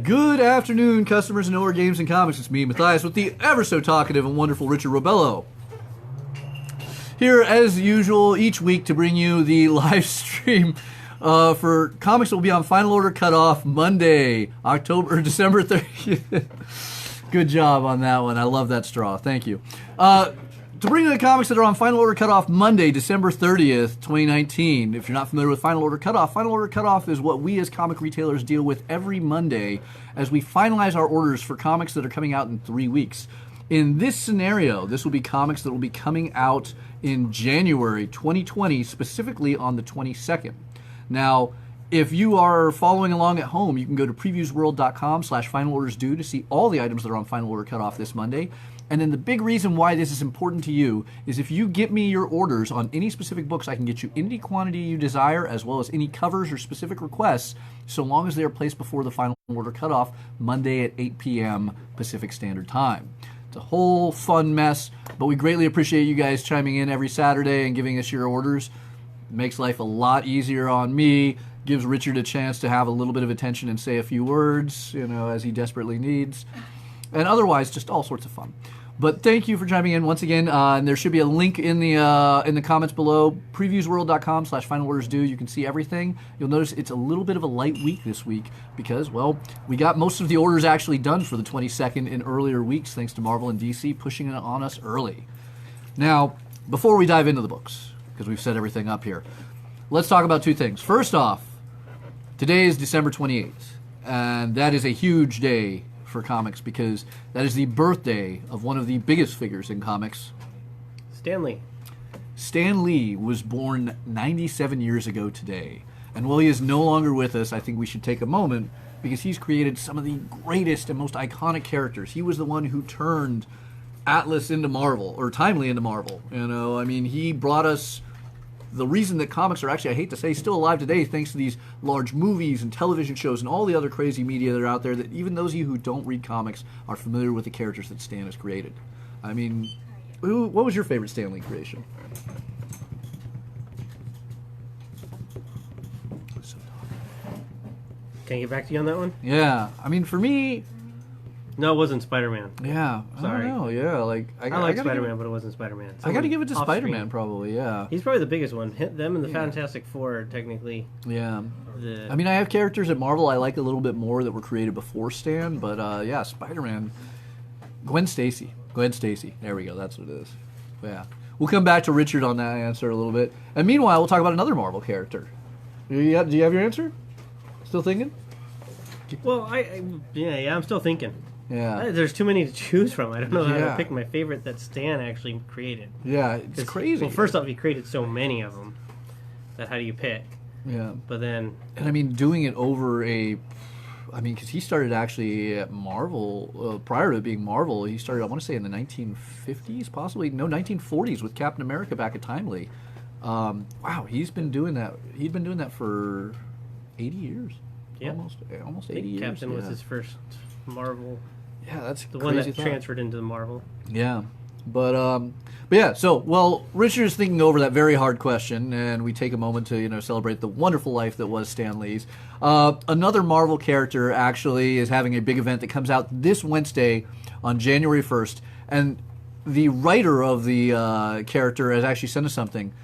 Good afternoon, customers of Knowhere Games and Comics. It's me, Matthias, with the ever-so-talkative and wonderful Richard Robello. Here, as usual, each week to bring you the live stream for comics that will be on Final Order Cutoff Monday, December 30th. Good job on that one. I love that straw. Thank you. To bring you the comics that are on Final Order Cutoff Monday, December 30th, 2019. If you're not familiar with Final Order Cutoff is what we as comic retailers deal with every Monday as we finalize our orders for comics that are coming out in 3 weeks. In this scenario, this will be comics that will be coming out in January 2020, specifically on the 22nd. Now, if you are following along at home, you can go to previewsworld.com/finalordersdue to see all the items that are on Final Order Cutoff this Monday. And then the big reason why this is important to you is if you get me your orders on any specific books, I can get you any quantity you desire, as well as any covers or specific requests, so long as they are placed before the Final Order Cutoff Monday at 8 p.m. Pacific Standard Time. It's a whole fun mess, but we greatly appreciate you guys chiming in every Saturday and giving us your orders. It makes life a lot easier on me, gives Richard a chance to have a little bit of attention and say a few words, as he desperately needs. And otherwise, just all sorts of fun. But thank you for chiming in once again. And there should be a link in the comments below. Previewsworld.com/finalordersdue. You can see everything. You'll notice it's a little bit of a light week this week because, well, we got most of the orders actually done for the 22nd in earlier weeks, thanks to Marvel and DC pushing it on us early. Now, before we dive into the books, because we've set everything up here, let's talk about two things. First off, today is December 28th, and that is a huge day for comics because that is the birthday of one of the biggest figures in comics. Stan Lee. Stan Lee was born 97 years ago today. And while he is no longer with us, I think we should take a moment because he's created some of the greatest and most iconic characters. He was the one who turned Atlas into Marvel, or Timely into Marvel. He brought us the reason that comics are actually, I hate to say, still alive today, thanks to these large movies and television shows and all the other crazy media that are out there, that even those of you who don't read comics are familiar with the characters that Stan has created. What was your favorite Stan Lee creation? Can I get back to you on that one? Yeah. For me... No, it wasn't Spider-Man. Yeah. Sorry. I don't know, yeah. I like Spider-Man, but it wasn't Spider-Man. I got to give it to Spider-Man, probably, yeah. He's probably the biggest one. Them and the Fantastic Four are technically... Yeah. I have characters at Marvel I like a little bit more that were created before Stan, but yeah, Spider-Man... Gwen Stacy. There we go, that's what it is. Yeah. We'll come back to Richard on that answer a little bit. And meanwhile, we'll talk about another Marvel character. Do you have your answer? Still thinking? Well, I'm still thinking. Yeah. There's too many to choose from. I don't know how to pick my favorite that Stan actually created. Yeah, it's crazy. Well, first off, he created so many of them that how do you pick? Yeah. But then... And doing it over because he started actually at Marvel, prior to being Marvel, he started, I want to say, in the 1950s, possibly, no, 1940s with Captain America back at Timely. Wow, he's been doing that. He'd been doing that for 80 years. Yeah. Almost 80 years. Captain was his first Marvel. Yeah, that's the one that transferred into the Marvel. Yeah. But yeah, so, Richard is thinking over that very hard question, and we take a moment to, celebrate the wonderful life that was Stan Lee's. Another Marvel character, actually, is having a big event that comes out this Wednesday on January 1st, and the writer of the character has actually sent us something.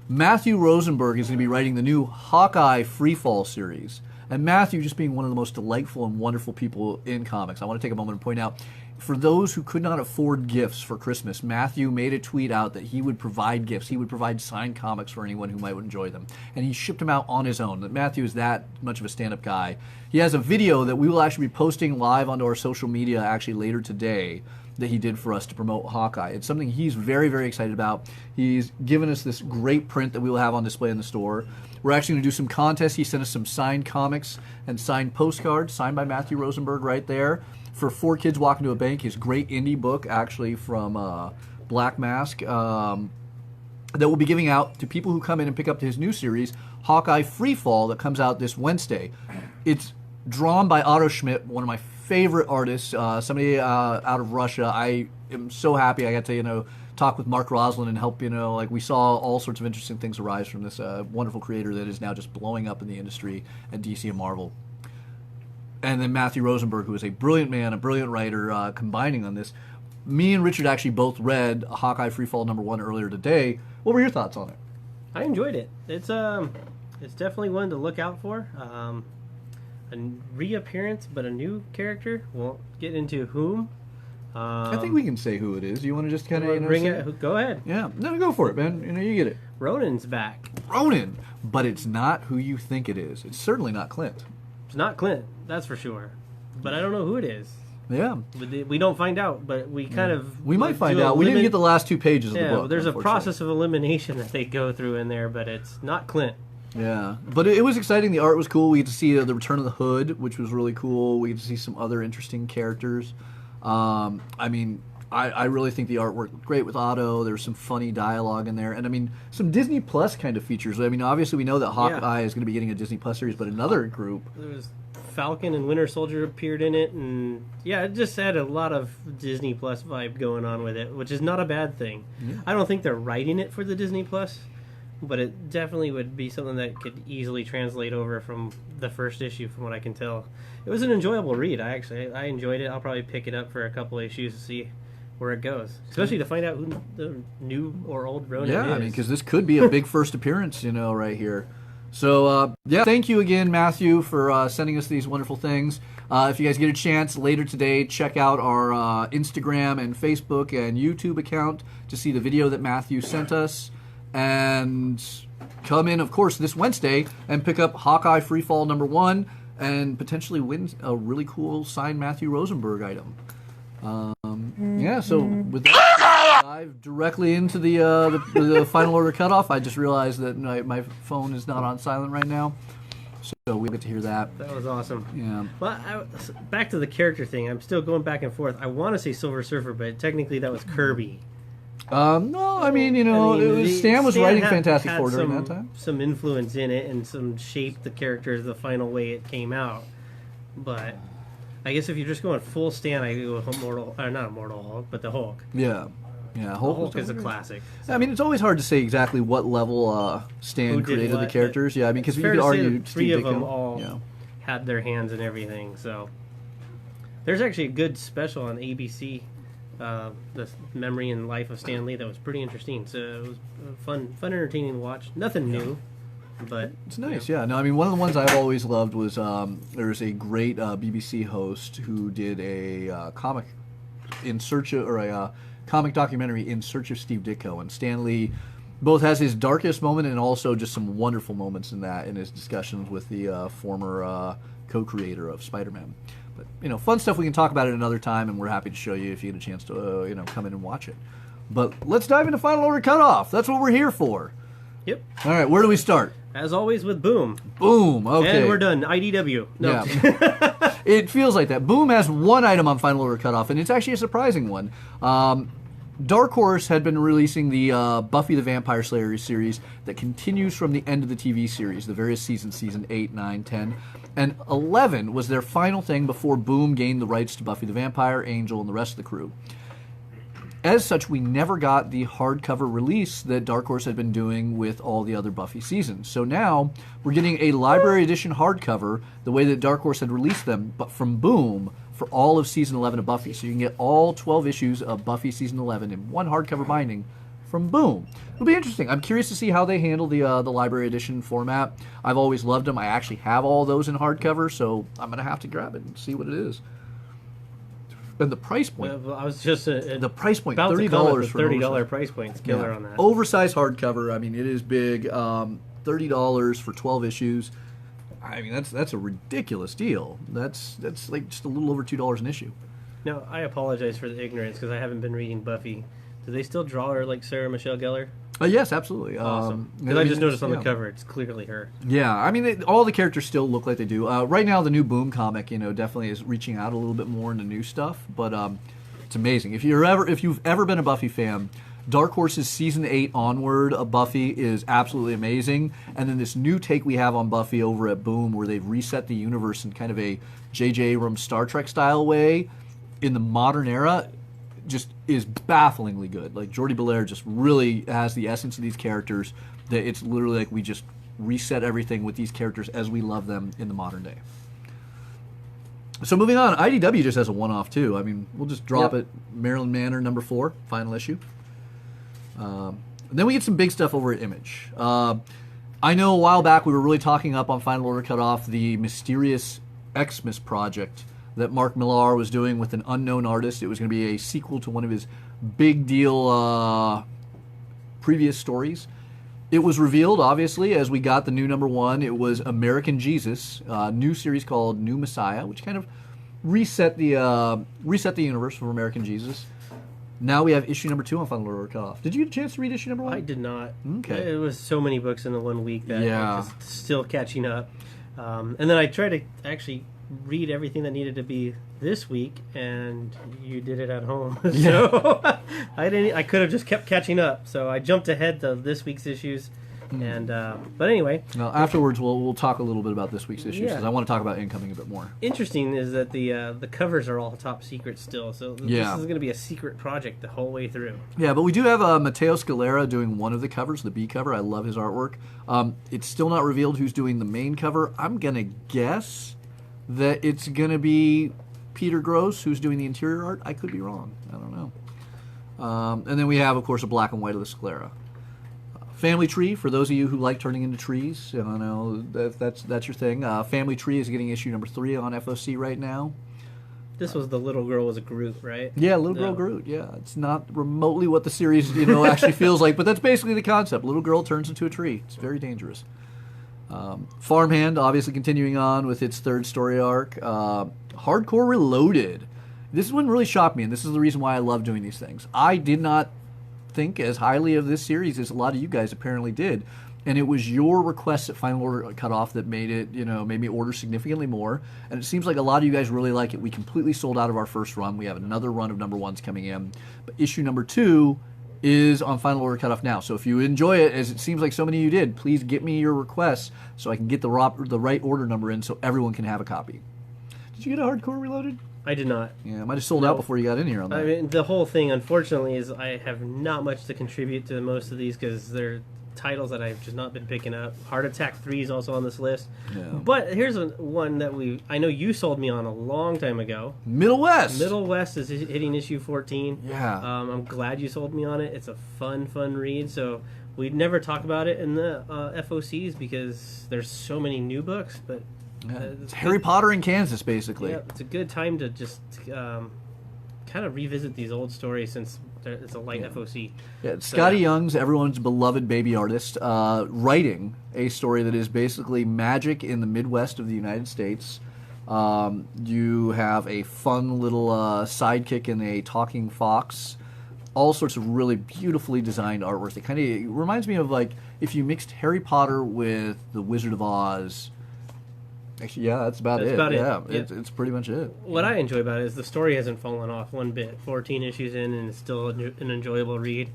Matthew Rosenberg is going to be writing the new Hawkeye Freefall series. And Matthew, just being one of the most delightful and wonderful people in comics, I want to take a moment and point out, for those who could not afford gifts for Christmas, Matthew made a tweet out that he would provide gifts. He would provide signed comics for anyone who might enjoy them. And he shipped them out on his own. That Matthew is that much of a stand-up guy. He has a video that we will actually be posting live onto our social media actually later today that he did for us to promote Hawkeye. It's something he's very, very excited about. He's given us this great print that we will have on display in the store. We're actually going to do some contests. He sent us some signed comics and signed postcards, signed by Matthew Rosenberg right there, for 4 Kids Walk Into a Bank, his great indie book, actually, from Black Mask, that we'll be giving out to people who come in and pick up his new series, Hawkeye Freefall, that comes out this Wednesday. It's drawn by Otto Schmidt, one of my favorite artists, somebody out of Russia. I am so happy I got to, talk with Mark Roslin and help, we saw all sorts of interesting things arise from this wonderful creator that is now just blowing up in the industry at DC and Marvel. and then Matthew Rosenberg, who is a brilliant man, a brilliant writer, combining on this. Me and Richard actually both read Hawkeye Freefall #1 earlier today. What were your thoughts on it? I enjoyed it. It's definitely one to look out for. A reappearance, but a new character. Won't get into whom. I think we can say who it is. You want to just kind of bring it? Go ahead. Yeah, no, go for it, man. You get it. Ronan's back. Ronan, but it's not who you think it is. It's certainly not Clint. It's not Clint, that's for sure. But I don't know who it is. Yeah. We don't find out, but we kind of... We might find out. We didn't get the last 2 pages of the book. There's a process of elimination that they go through in there, but it's not Clint. Yeah, but it was exciting. The art was cool. We get to see the return of the Hood, which was really cool. We get to see some other interesting characters. I mean, I really think the art worked great with Otto. There's some funny dialogue in there. And, I mean, some Disney Plus kind of features. I mean, obviously we know that Hawkeye is going to be getting a Disney Plus series, but another group... There was Falcon and Winter Soldier appeared in it, and yeah, it just had a lot of Disney Plus vibe going on with it, which is not a bad thing. Yeah. I don't think they're writing it for the Disney Plus, but it definitely would be something that could easily translate over from the first issue, from what I can tell. It was an enjoyable read. I enjoyed it. I'll probably pick it up for a couple issues to see where it goes, especially to find out who the new or old Ronan is. Yeah, I mean, because this could be a big first appearance, right here. So, yeah, thank you again, Matthew, for sending us these wonderful things. If you guys get a chance later today, check out our Instagram and Facebook and YouTube account to see the video that Matthew sent us. And come in, of course, this Wednesday and pick up Hawkeye Freefall #1 and potentially win a really cool signed Matthew Rosenberg item. Yeah, so with that, dive directly into the final order cutoff. I just realized that my phone is not on silent right now, so we get to hear that. That was awesome. Yeah. Well, back to the character thing. I'm still going back and forth. I want to say Silver Surfer, but technically that was Kirby. No, I mean, Stan was writing Fantastic Four during that time. Some influence in it and some shaped the characters the final way it came out, but. I guess if you're just going full Stan, I go with not Immortal Hulk, but the Hulk. Yeah. Hulk is a classic. So. I mean, it's always hard to say exactly what level Stan created the characters. Yeah, I mean, because you could argue three of them all had their hands in everything. So there's actually a good special on ABC, the Memory and Life of Stan Lee, that was pretty interesting. So it was fun, entertaining to watch. Nothing new. But it's nice, yeah. No, I mean, one of the ones I've always loved was there's a great BBC host who did a comic comic documentary in search of Steve Ditko, and Stan Lee both has his darkest moment and also just some wonderful moments in his discussions with the former co-creator of Spider-Man. But fun stuff we can talk about at another time, and we're happy to show you if you get a chance to come in and watch it. But let's dive into Final Order Cutoff. That's what we're here for. Yep. All right, where do we start? As always with Boom. Boom, okay. And we're done. IDW. No. Yeah. It feels like that. Boom has one item on Final Order Cutoff, and it's actually a surprising one. Dark Horse had been releasing the Buffy the Vampire Slayer series that continues from the end of the TV series, the various seasons, season 8, 9, 10, and 11 was their final thing before Boom gained the rights to Buffy the Vampire, Angel, and the rest of the crew. As such, we never got the hardcover release that Dark Horse had been doing with all the other Buffy seasons. So now we're getting a library edition hardcover the way that Dark Horse had released them, but from Boom for all of season 11 of Buffy. So you can get all 12 issues of Buffy season 11 in one hardcover binding from Boom. It'll be interesting. I'm curious to see how they handle the library edition format. I've always loved them. I actually have all those in hardcover, so I'm going to have to grab it and see what it is. And the price point. Well, I was just the price point, $30 for $30 price point's killer on that. Oversized hardcover. I mean, it is big. $30 for 12 issues. I mean, that's a ridiculous deal. That's like just a little over $2 an issue. Now, I apologize for the ignorance because I haven't been reading Buffy. Do they still draw her like Sarah Michelle Gellar? Yes, absolutely. Awesome. Because I just noticed on the cover, it's clearly her. Yeah, I mean, all the characters still look like they do. Right now, the new Boom comic, definitely is reaching out a little bit more into new stuff. But it's amazing. If you've ever been a Buffy fan, Dark Horse's season 8 onward of Buffy is absolutely amazing. And then this new take we have on Buffy over at Boom, where they've reset the universe in kind of a J.J. Abrams Star Trek style way in the modern era, just is bafflingly good. Like, Jordi Belair just really has the essence of these characters, that it's literally like we just reset everything with these characters as we love them in the modern day. So moving on, IDW just has a one-off too. I mean, we'll just drop Yep. it. Maryland Manor #4, final issue. Then we get some big stuff over at Image. I know a while back we were really talking up on Final Order Cutoff the mysterious Xmas project that Mark Millar was doing with an unknown artist. It was going to be a sequel to one of his big deal previous stories. It was revealed, obviously, as we got the new #1. It was American Jesus, a new series called New Messiah, which kind of reset the universe for American Jesus. Now we have issue #2 on Final Order Cutoff. Did you get a chance to read issue #1? I did not. Okay. It was so many books in the 1 week that Yeah. I'm just still catching up. And then I tried to actually read everything that needed to be this week, and you did it at home. So I could have just kept catching up. So I jumped ahead to this week's issues. And but anyway, Now, afterwards, we'll talk a little bit about this week's issues Yeah. because I want to talk about incoming a bit more. interesting is that the covers are all top secret still. So Yeah. this is going to be a secret project the whole way through. Yeah, but we do have Matteo Scalera doing one of the covers, the B cover. I love his artwork. It's still not revealed who's doing the main cover. I'm going to guess that it's going to be Peter Gross who's doing the interior art. I could be wrong. I don't know. And then we have, of course, a black and white of the Scalera. Family Tree, for those of you who like turning into trees, I don't know if that's your thing. Family Tree is getting issue #3 on FOC right now. This was the little girl was a Groot, right? Yeah, Little Girl No. Groot. Yeah, it's not remotely what the series actually feels like, but that's basically the concept. Little girl turns into a tree. It's very dangerous. Farmhand, obviously continuing on with its third story arc. Hardcore Reloaded. This one really shocked me, and this is the reason why I love doing these things. I did not think as highly of this series as a lot of you guys apparently did, and it was your requests at Final Order Cutoff that made it, made me order significantly more. And it seems like a lot of you guys really like it. We completely sold out of our first run. We have another run of #1s coming in, but issue #2 is on Final Order Cutoff now. So if you enjoy it, as it seems like so many of you did, please get me your requests so I can get the right order number in so everyone can have a copy. Did you get a Hardcore Reloaded? I did not. Yeah, it might have sold out before you got in here on that. I mean, the whole thing, unfortunately, is I have not much to contribute to most of these because they're titles that I've just not been picking up. Heart Attack 3 is also on this list. Yeah. But here's one that I know you sold me on a long time ago. Middle West. Middle West is hitting issue 14. Yeah. I'm glad you sold me on it. It's a fun read. So we'd never talk about it in the FOCs because there's so many new books, but Yeah. It's Harry Potter in Kansas, basically. yeah, it's a good time to just kind of revisit these old stories since it's a light FOC. Yeah, Scotty Young's everyone's beloved baby artist, writing a story that is basically magic in the Midwest of the United States. You have a fun little sidekick in a talking fox. All sorts of really beautifully designed artwork. It kind of reminds me of like if you mixed Harry Potter with The Wizard of Oz. Actually, yeah, that's about it. Yeah, it's pretty much it. What I enjoy about it is the story hasn't fallen off one bit. 14 issues in, and it's still an enjoyable read.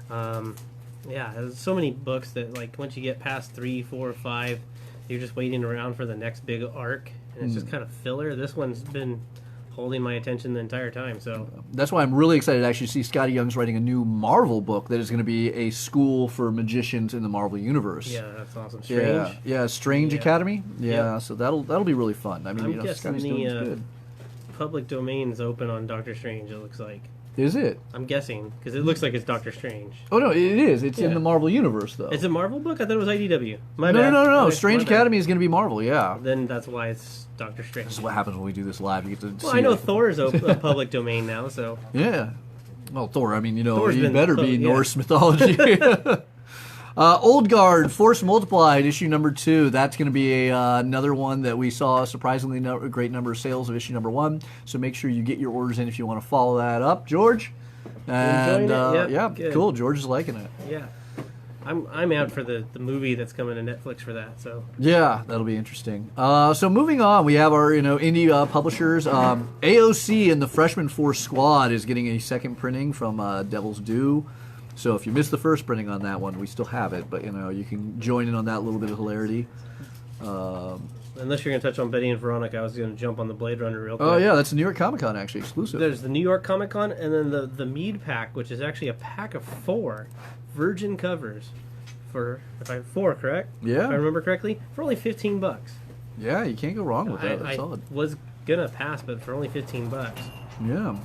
Yeah, there's so many books that like once you get past 3, 4, 5, you're just waiting around for the next big arc, and it's just kind of filler. This one's been holding my attention the entire time. So that's why I'm really excited to actually see Scotty Young's writing a new Marvel book that is going to be a school for magicians in the Marvel universe. yeah, that's awesome. Strange. Yeah, Strange Yeah. Academy. Yeah, Yep. so that'll be really fun. I mean, I'm guessing Scotty's doing good. Public domain's open on Doctor Strange. It looks like. Is it? I'm guessing because it looks like it's Doctor Strange. Oh no, it is. It's in Yeah. the Marvel universe though. It's a Marvel book. I thought it was IDW. No. Okay, Strange my bad. Academy is going to be Marvel. Yeah. Then that's why it's Doctor Strange. This is what happens when we do this live. You get to Well, see I know it. Thor's a public domain now, so Yeah. Well, Thor. I mean, Thor's he been- better be yeah. Norse mythology. Old Guard, Force Multiplied, issue #2. That's going to be another one that we saw a surprisingly a great number of sales of issue #1. So make sure you get your orders in if you want to follow that up, George. And Enjoying it? Yep, yeah, good. cool. George is liking it. yeah. I'm out for the movie that's coming to Netflix for that. So Yeah, that'll be interesting. So moving on, we have our indie publishers. AOC and the Freshman Force Squad is getting a second printing from Devil's Due. So if you missed the first printing on that one, we still have it, but you can join in on that little bit of hilarity. unless you're gonna touch on Betty and Veronica, I was gonna jump on the Blade Runner real quick. Oh yeah, that's the New York Comic Con actually exclusive. There's the New York Comic Con, and then the Mead pack, which is actually a pack of 4 Virgin covers for 4, correct? Yeah. if I remember correctly, for only $15. Yeah, you can't go wrong with that. That's I solid. was gonna pass, but for only $15. Yeah.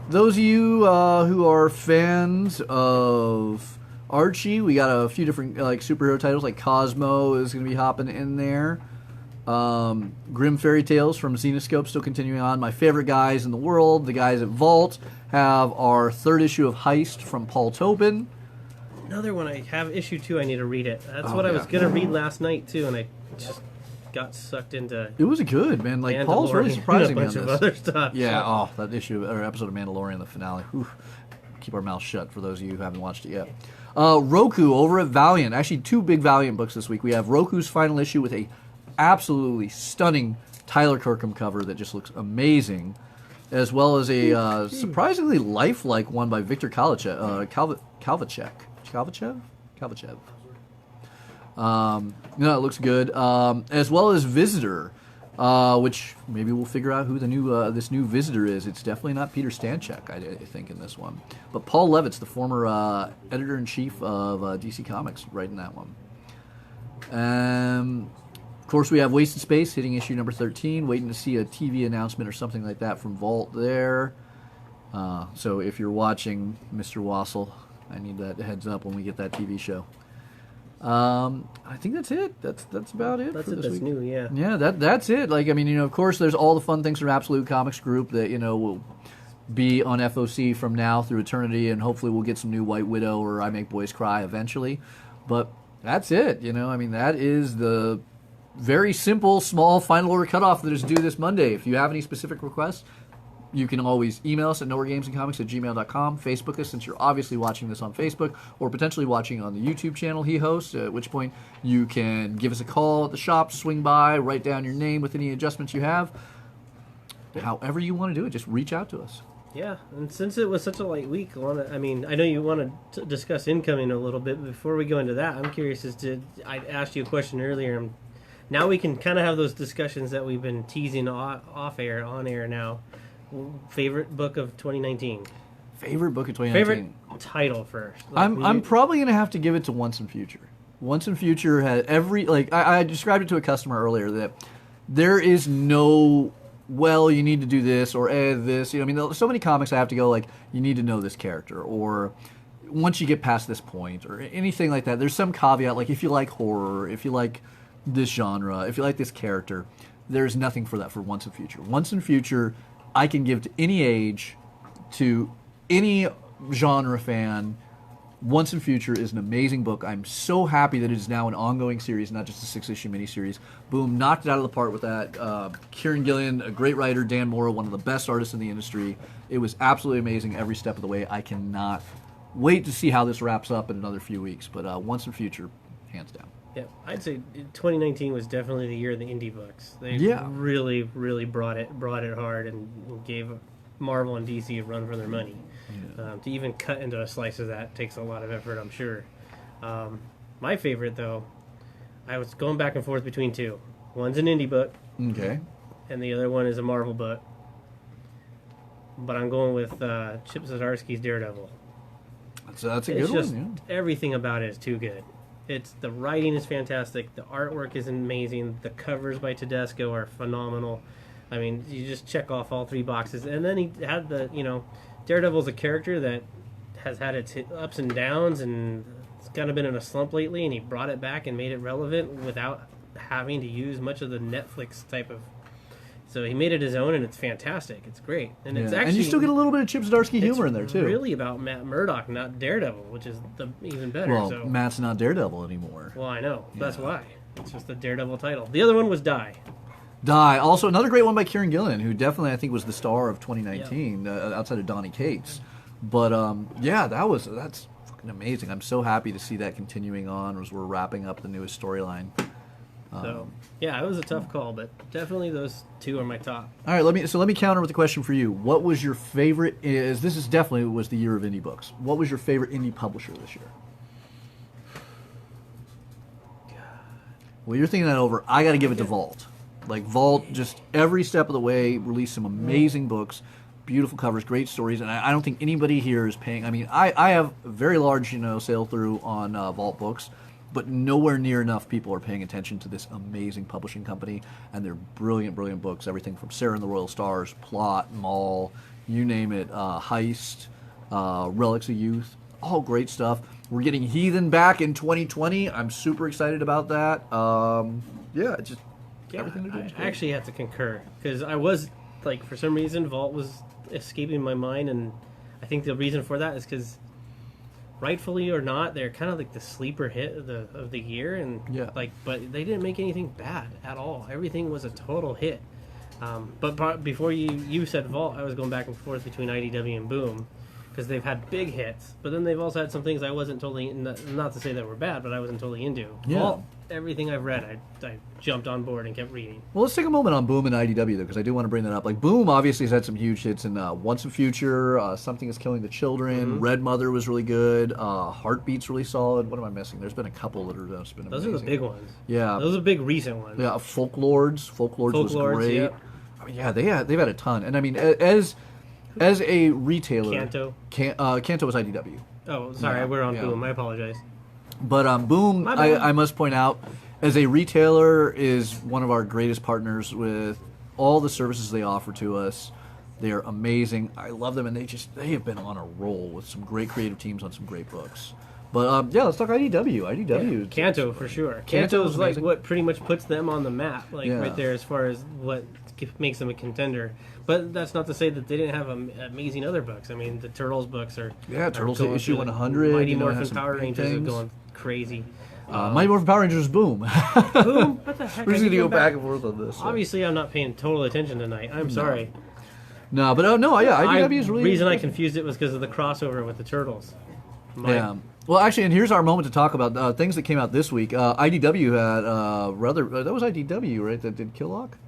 Those of you who are fans of Archie, we got a few different like superhero titles. Like Cosmo is going to be hopping in there. Grim Fairy Tales from Zenoscope still continuing on. My favorite guys in the world, the guys at Vault, have our 3rd issue of Heist from Paul Tobin. Another one, I have issue 2. I need to read it. That's what I was gonna read last night too, and I just got sucked into. It was good, man. Like Paul's really surprising me on this. Of other stuff. Yeah. So. Oh, that issue or episode of Mandalorian, the finale. Whew. Keep our mouths shut for those of you who haven't watched it yet. Roku over at Valiant. Actually, 2 big Valiant books this week. We have Roku's final issue with a absolutely stunning Tyler Kirkham cover that just looks amazing, as well as a surprisingly lifelike one by Victor Kalvachev. It looks good. As well as Visitor, which maybe we'll figure out who the new this new Visitor is. It's definitely not Peter Stanchek, I think, in this one. But Paul Levitz, the former editor-in-chief of DC Comics, writing that one. Of course, we have Wasted Space hitting issue number 13, waiting to see a TV announcement or something like that from Vault there. So if you're watching, Mr. Wassel, I need that heads up when we get that TV show. I think that's it. That's about it. That's for it. This That's week. new. Yeah. Yeah. That's it. Like, I mean, of course, there's all the fun things from Absolute Comics Group that will be on FOC from now through eternity, and hopefully we'll get some new White Widow or I Make Boys Cry eventually. But that's it. I mean, that is the very simple, small final order cutoff that is due this Monday. If you have any specific requests, you can always email us at knowheregamesandcomics@gmail.com, Facebook us since you're obviously watching this on Facebook, or potentially watching on the YouTube channel he hosts, at which point you can give us a call at the shop, swing by, write down your name with any adjustments you have. However you want to do it, just reach out to us. Yeah, and since it was such a light week, I know you want to discuss incoming a little bit, but before we go into that, I'm curious I asked you a question earlier. Now we can kind of have those discussions that we've been teasing off air, on air now. Favorite book of 2019? Favorite book of 2019? Favorite title first. I'm probably going to have to give it to Once and Future. Once and Future had I described it to a customer earlier that there is no, well, you need to do this or this. I mean, there's so many comics I have to go like, you need to know this character, or once you get past this point, or anything like that. There's some caveat, like if you like horror, if you like this genre, if you like this character, there's nothing for that for Once and Future. Once and Future, I can give to any age, to any genre fan. Once and Future is an amazing book. I'm so happy that it is now an ongoing series, not just a 6-issue miniseries. Boom, knocked it out of the park with that. Kieran Gillen, a great writer. Dan Morrow, one of the best artists in the industry. It was absolutely amazing every step of the way. I cannot wait to see how this wraps up in another few weeks. But Once and Future, hands down. Yeah, I'd say 2019 was definitely the year of the indie books. They really, really brought it hard and gave Marvel and DC a run for their money. Yeah. To even cut into a slice of that takes a lot of effort, I'm sure. My favorite, though, I was going back and forth between 2. One's an indie book. Okay. And the other one is a Marvel book. But I'm going with Chip Zdarsky's Daredevil. That's a good one. Yeah. Everything about it is too good. The writing is fantastic. The artwork is amazing. The covers by Tedesco are phenomenal. I mean, you just check off all 3 boxes. And then he had Daredevil's a character that has had its ups and downs, and it's kind of been in a slump lately, and he brought it back and made it relevant without having to use much of the Netflix type of. So he made it his own, and it's fantastic. It's great, and it's actually. And you still get a little bit of Chip Zdarsky humor in there too. It's really about Matt Murdock, not Daredevil, which is even better. Well, so. Matt's not Daredevil anymore. Well, I know. Yeah. That's why. It's just the Daredevil title. The other one was Die. Die. Also, another great one by Kieran Gillen, who definitely I think was the star of 2019, outside of Donny Cates. But that's fucking amazing. I'm so happy to see that continuing on as we're wrapping up the newest storyline. It was a tough call, but definitely those 2 are my top. All right, let me counter with a question for you. What was your favorite? This is definitely was the year of indie books. What was your favorite indie publisher this year? God. Well, you're thinking that over. I got to give it to Vault. Like Vault, just every step of the way released some amazing books, beautiful covers, great stories, and I don't think anybody here is paying. I mean, I have a very large sale through on Vault books. but nowhere near enough people are paying attention to this amazing publishing company and their brilliant, brilliant books. Everything from Sarah and the Royal Stars, Plot, Maul, you name it, Heist, Relics of Youth, all great stuff. We're getting Heathen back in 2020. I'm super excited about that. Everything they're doing is I great. actually have to concur, because I was, like, for some reason, Vault was escaping my mind, and I think the reason for that is because, rightfully or not, they're kind of like the sleeper hit of the year, and but they didn't make anything bad at all. Everything was a total hit. But before you said Vault, I was going back and forth between IDW and Boom, because they've had big hits, but then they've also had some things I wasn't totally, not to say that were bad, but I wasn't totally into. Yeah. Vault, everything I've read, I jumped on board and kept reading. Well, let's take a moment on Boom and IDW, though, because I do want to bring that up. Like, Boom obviously has had some huge hits in Once and Future, Something is Killing the Children, Red Mother was really good, Heartbeat's really solid. What am I missing? There's been a couple that are just been amazing. Those are the big ones. Yeah. Those are big recent ones. Yeah, Folklords was great. Yep. I mean, yeah, they've had a ton. And I mean, as a retailer... Kanto. Kanto was IDW. Oh, sorry, we're on Boom. I apologize. But Boom, My bad. I must point out, as a retailer, is one of our greatest partners with all the services they offer to us. They are amazing. I love them, and they have been on a roll with some great creative teams on some great books. But let's talk IDW. IDW, Kanto for sure. Kanto's Kanto's like amazing. what pretty much puts them on the map, right there as far as what makes them a contender. But that's not to say that they didn't have amazing other books. I mean, the Turtles books are Turtles going issue through 100. Mighty have Morphin some Power big Rangers are things. going crazy. Mighty Morphin Power Rangers, Boom. Boom! What the heck? We're just I going to need go back and forth on this. Obviously, I'm not paying total attention tonight. I'm sorry. No, but IDW is really... The reason I confused it was because of the crossover with the Turtles. Yeah. Well, actually, and here's our moment to talk about things that came out this week. IDW had that was IDW, right? That did Killock.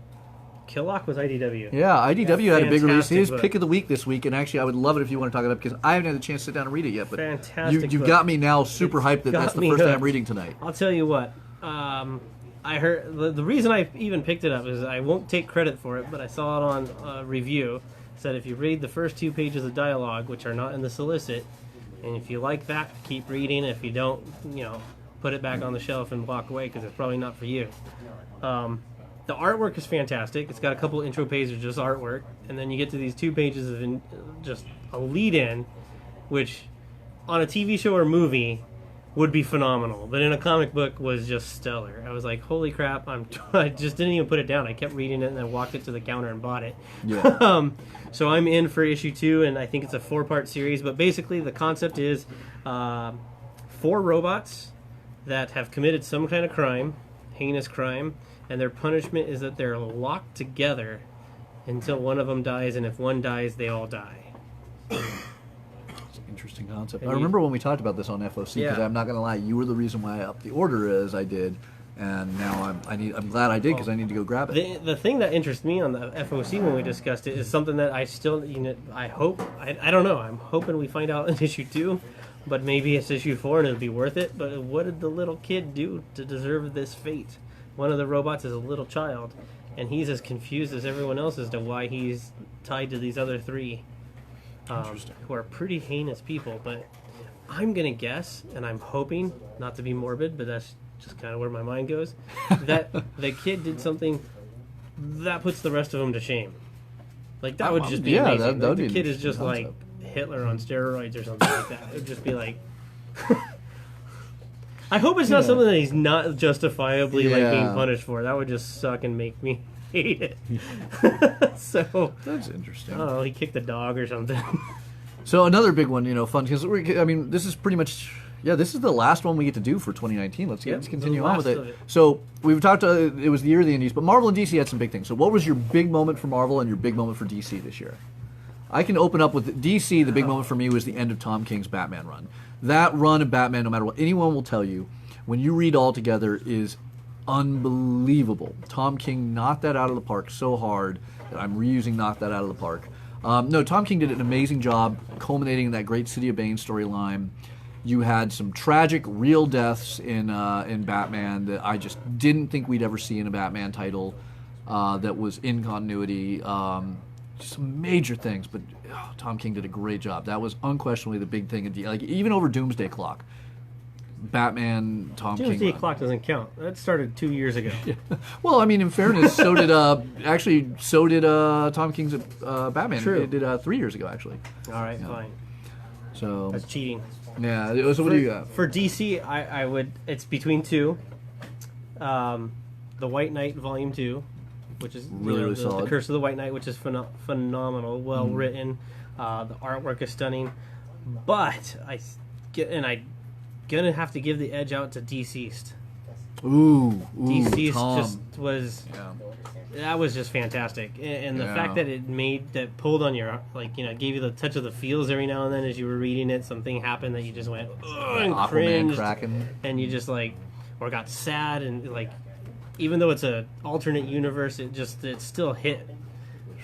Killock was IDW. Yeah, IDW had a big release. Fantastic His book. pick of the week this week, and actually, I would love it if you want to talk about it because I haven't had the chance to sit down and read it yet. But Fantastic you book. got me now super hyped that got that's the me first time I'm hooked. reading tonight. I'll tell you what. I heard the reason I even picked it up is I won't take credit for it, but I saw it on a review. It said if you read the first 2 pages of dialogue, which are not in the solicit, and if you like that, keep reading. If you don't, put it back on the shelf and walk away because it's probably not for you. The artwork is fantastic. It's got a couple intro pages of just artwork, and then you get to these 2 pages of just a lead-in, which on a TV show or movie would be phenomenal, but in a comic book was just stellar. I was like, holy crap, I just didn't even put it down. I kept reading it, and then walked it to the counter and bought it. Yeah. So I'm in for issue 2, and I think it's a 4-part series, but basically the concept is 4 robots that have committed some kind of crime, heinous crime, and their punishment is that they're locked together until one of them dies, and if one dies, they all die. Interesting concept. And I remember when we talked about this on FOC because Yeah. I'm not going to lie, you were the reason why I upped the order as I did, and now I'm glad I did because I need to go grab it. The thing that interests me on the FOC when we discussed it is something that I still, I hope, I don't know, I'm hoping we find out in issue 2, but maybe it's issue 4 and it'll be worth it. But what did the little kid do to deserve this fate? One of the robots is a little child, and he's as confused as everyone else as to why he's tied to these other 3, who are pretty heinous people. But I'm going to guess, and I'm hoping, not to be morbid, but that's just kind of where my mind goes, that the kid did something that puts the rest of them to shame. Like, that would just be amazing. That would The be kid an is just interesting like Hitler on steroids or something like that. It would just be like... I hope it's not something that he's not justifiably being punished for. That would just suck and make me hate it. So That's interesting. I don't know. He kicked the dog or something. So another big one, fun because this is pretty much this is the last one we get to do for 2019. Let's continue on with last it. of it. So we've talked. It was the year of the Indies, but Marvel and DC had some big things. So what was your big moment for Marvel and your big moment for DC this year? I can open up with DC. The big moment for me was the end of Tom King's Batman run. That run of Batman, no matter what anyone will tell you, when you read all together, is unbelievable. Tom King knocked that out of the park so hard that I'm reusing knocked that out of the park. No, Tom King did an amazing job culminating in that great City of Bane storyline. You had some tragic, real deaths in Batman that I just didn't think we'd ever see in a Batman title that was in continuity. Just some major things, but Tom King did a great job. That was unquestionably the big thing. Like even over Doomsday Clock, Batman Tom King Doomsday run. Clock doesn't count. That started 2 years ago. Well, I mean, in fairness, so did Tom King's Batman. True. It did 3 years ago, actually. All right, fine. So That's cheating. yeah. So what do you got? For DC, I would. It's between two. The White Knight Volume 2, which is Really the solid. Curse of the White Knight, which is phenomenal, well written. The artwork is stunning, but I'm gonna have to give the edge out to Deceased. Ooh, Deceased Tom. just was. Yeah. That was just fantastic, and the Yeah. fact that it pulled on your, gave you the touch of the feels every now and then as you were reading it. Something happened that you just went ugh, and Aquaman cringed, Kraken. and you just or got sad, and even though it's a alternate universe, it still hit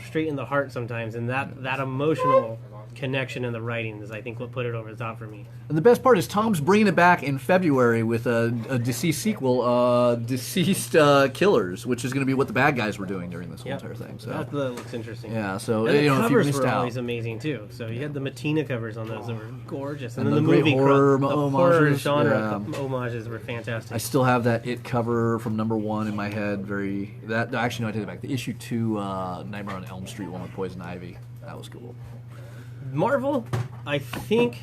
straight in the heart sometimes, and that emotional connection in the writing is, I think, what put it over the top for me. And the best part is Tom's bringing it back in February with a Deceased sequel, Deceased Killers, which is going to be what the bad guys were doing during this whole entire thing. So That looks interesting. yeah, so And the if you covers missed were out, always amazing too. So you had the Matina covers on those that were gorgeous, and And then the the great movie horror the horror homages, genre homages were fantastic. I still have that It cover from #1 in my head. Actually, no, I take it back. The issue 2 Nightmare on Elm Street one with Poison Ivy. That was cool. Marvel, I think.